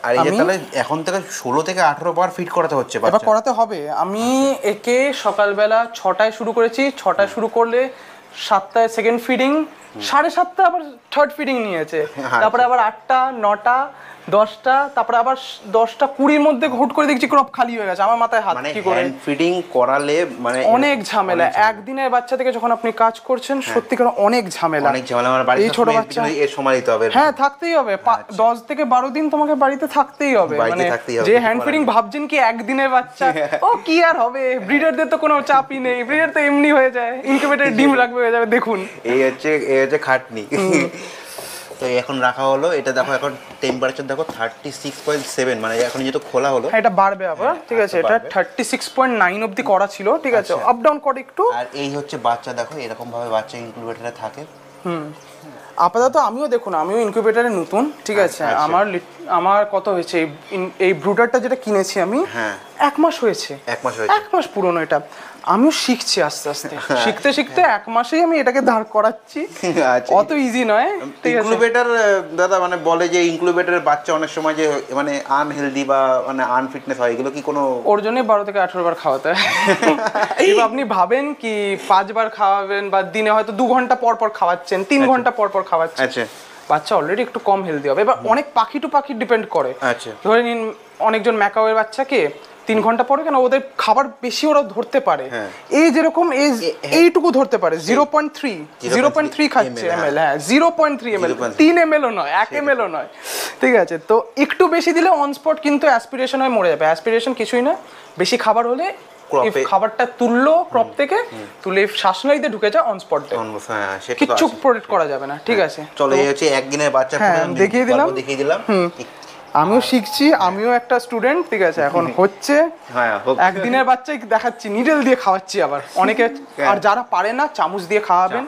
আর এই যে তাহলে এখন থেকে 16 থেকে 18 বার ফিট করাতে হচ্ছে, এবার করাতে হবে। আমি একে সকালবেলা 6টায় শুরু করেছি, 6টায় শুরু করলে 7টায় সেকেন্ড ফিডিং, 7:30 আবার থার্ড ফিডিং নিয়েছে, তারপরে আবার 8টা 9টা 10টা, তারপরে আবার 10টা 20-র মধ্যে হুট করে দেখছি ক্রপ খালি হয়ে গেছে। আমার মাথায় হাত কি করে ফিডিং করালে মানে অনেক ঝামেলা। একদিনের বাচ্চা থেকে যখন আপনি কাজ করছেন সত্যিকার অনেক ঝামেলা, অনেক ঝামেলা। আমার বাড়িতে ছোট বাচ্চা এর সময় দিতে হবে। হ্যাঁ থাকতেই হবে, 10 থেকে 12 দিন তোমাকে বাড়িতে থাকতেই হবে। মানে যে হ্যান্ড ফিডিং ভাবছেন কি একদিনের বাচ্চা, ও কি আর হবে, ব্রিডারদের তো কোনো চাপই নেই, ব্রিডার তো এমনি হয়ে যায়, ইনকিউবেটরে ডিম রাখবে হয়ে যাবে। দেখুন এই হচ্ছে খাটনি। তো এখন রাখা হলো, এটা দেখো এখন টেম্পারেচার দেখো 36.7, মানে এখন যেহেতু খোলা হলো এটা বাড়বে আবার, ঠিক আছে। এটা 36.9 অবধি করা ছিল, ঠিক আছে, আপ ডাউন করে একটু। আর এই হচ্ছে বাচ্চা, দেখো এরকম ভাবে baচ্চা ইনকিউবেটরে থাকে। আপাতত আমিও দেখুন, আমিও ইনকিউবেটরে নতুন, ঠিক আছে। আমার কত হয়েছে এই ব্রুডারটা যেটা কিনেছি আমি, 1 মাস হয়েছে, 1 মাস পুরনো। এটা আমিও শিখছি আস্তে আস্তে, শিখতে শিখতে 1 মাসেই আমি এটাকে দাঁড় করাচ্ছি। অত ইজি নয়, ঠিক আছে। ইনকিউবেটর দাদা মানে বলে যে ইনকিউবেটরের বাচ্চা অনেক সময় যে মানে আনহেলদি বা মানে আনফিটনেস হয়, এগুলো কি কোনো? ওর জন্য 12 থেকে 18 বার খাওয়াতে হয়। এবার আপনি ভাবেন কি 5 বার খাওয়াবেন বা দিনে হয়তো 2 ঘন্টা পর পর খাওয়াচ্ছেন, 3 ঘন্টা পর পর খাওয়াচ্ছেন, আচ্ছা, বাচ্চা অলরেডি একটু কম হেলদি হবে। এবার অনেক পাখি টু পাখি ডিপেন্ড করে। আচ্ছা, ধরে নিন অনেকজন ম্যাকাওয়ের বাচ্চাকে 3 ঘন্টা পরে, কেন ওদের খাবার বেশি ওরা ধরতে পারে, এই যেরকম এইটুকু ধরতে পারে, 0.3 খাচ্ছে ml, হ্যাঁ 0.3 ml, 3 ml ও নয়, 1 ml ও নয়, ঠিক আছে। তো একটু বেশি দিলে অন স্পট কিন্তু অ্যাসপিরেশন হয়ে মরে যাবে। অ্যাসপিরেশন কিছুই না, বেশি খাবার হলে খাবারটা তুললো ক্রপ থেকে, তুলে শ্বাসনালীতে ঢুকে যায় অন স্পট, কিচ্ছু প্রোটেক্ট করা যাবে না, ঠিক আছে। চলো এই হচ্ছে একদিনের বাচ্চা দেখিয়ে দিলাম। আমিও শিখছি, আমিও একটা স্টুডেন্ট, ঠিক আছে। এখন হচ্ছে একদিনের বাচ্চাই দেখাচ্ছি, নিডল দিয়ে খাওয়াচ্ছি আবার অনেকে। আর যারা পারে না চামচ দিয়ে খাওয়াবেন,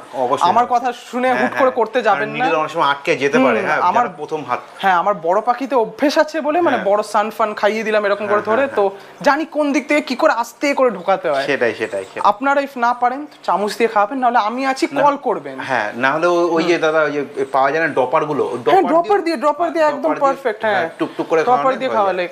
আমার কথা শুনে হুট করে করতে যাবেন না, নিডল অনেক সময় আটকে যেতে পারে। আমার প্রথম হাত, হ্যাঁ আমার বড় পাখিতে অভ্যেস আছে বলে, মানে বড় সান ফান খাইয়ে দিলাম এরকম করে ধরে, তো জানি কোন দিক থেকে কি করে আস্তে করে ঢোকাতে হয়। সেটাই আপনারা ইফ না পারেন চামচ দিয়ে খাওয়াবেন, নাহলে আমি আছি, কল করবেন। হ্যাঁ, না হলে ওই যে দাদা ওই যে পাওয়া যায় না ড্রপার গুলো, ড্রপার দিয়ে একদম পারফেক্ট, হ্যাঁ টুকটুক করে খাওয়ালে।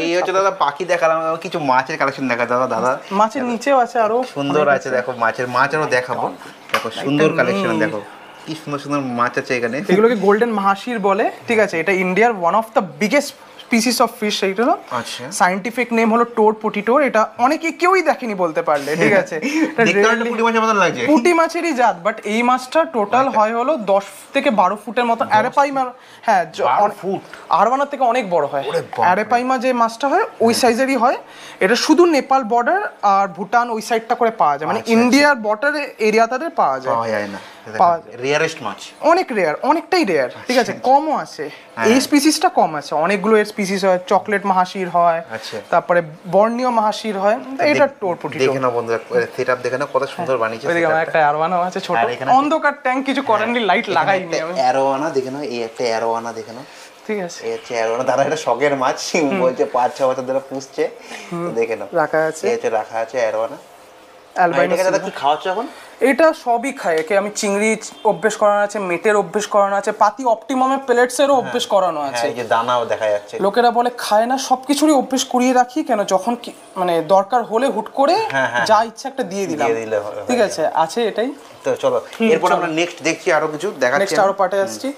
এই হচ্ছে দাদা পাখি দেখালাম, কিছু মাছের কালেকশন দেখা দাদা। মাছের নিচেও আছে আরো সুন্দর আছে, দেখো মাছেরও দেখাবো। দেখো সুন্দর কালেকশন, দেখো কি সুন্দর সুন্দর মাছ আছে এখানে। এগুলোকে গোল্ডেন মাহাশির বলে, ঠিক আছে। এটা ইন্ডিয়ার one of the biggest species of fish. এইটা আচ্ছা, সায়েন্টিফিক নেম হলো টোড পুটিটোর। এটা অনেকে কেউই দেখেনি বলতে পারলে, ঠিক আছে। পুঁটি মাছের মতন লাগছে, পুঁটি মাছেরই জাত, বাট এই মাছটা টোটাল হয় হলো 10 থেকে 12 ফুটের মতো। অ্যারেপাইমা, হ্যাঁ আরওয়ানার থেকে অনেক বড় হয়। অ্যারেপাইমা যে মাছটা হয় ওই সাইজেরই হয়। এটা শুধু নেপাল বর্ডার আর ভুটান ওই সাইডটা করে পাওয়া যায়, মানে ইন্ডিয়ার বর্ডার এরিয়াতে পাওয়া যায় না। রেয়ারেস্ট মাছ, অনেক রেয়ার, অনেকটাই রেয়ার, ঠিক আছে। কমও আছে, এই স্পিসিসটা কম আছে। অনেকগুলো এর স্পিসিস হয়, চকলেট মাহাশির হয়, তারপরে বর্ণীয় মাহাশির হয়। এটা টোর পুটি। দেখে নাও বন্ধুরা, সেটআপ দেখে নাও কত সুন্দর বানিয়েছে। ওইদিকে আমার একটা অ্যারোয়ানা আছে ছোট, অন্ধকার ট্যাঙ্ক, কিছু করেননি, লাইট লাগাইনি আমি। অ্যারোয়ানা দেখে নাও, এই একটা অ্যারোয়ানা দেখে নাও, ঠিক আছে। এই হচ্ছে অ্যারোয়ানা। দাদা এটা শখের মাছ, বলছে 5-6 বছর ধরে পুষছে, দেখে নাও রাখা আছে। এই রাখা আছে অ্যারোয়ানা। অ্যালবাইনো দাদা কি খাওয়াচ্ছ এখন? এটা সবই খায়। একে আমি চিংড়ি অভ্যেস করানো আছে, মেটের অভ্যেস করানো আছে, পাতি অপটিমামের পেলেটসেরও অভ্যেস করানো আছে। এই যে দানাও দেখা যাচ্ছে। লোকেরা বলে খায় না, সবকিছুরই অভ্যেস করিয়ে রাখি, কেন যখন মানে দরকার হলে হুট করে যা ইচ্ছা একটা দিয়ে দিলাম, ঠিক আছে। এটাই। তো চলো এরপর আমরা নেক্সট দেখছি, আরো কিছু দেখাচ্ছি, নেক্সট আরো পার্টে আসছি।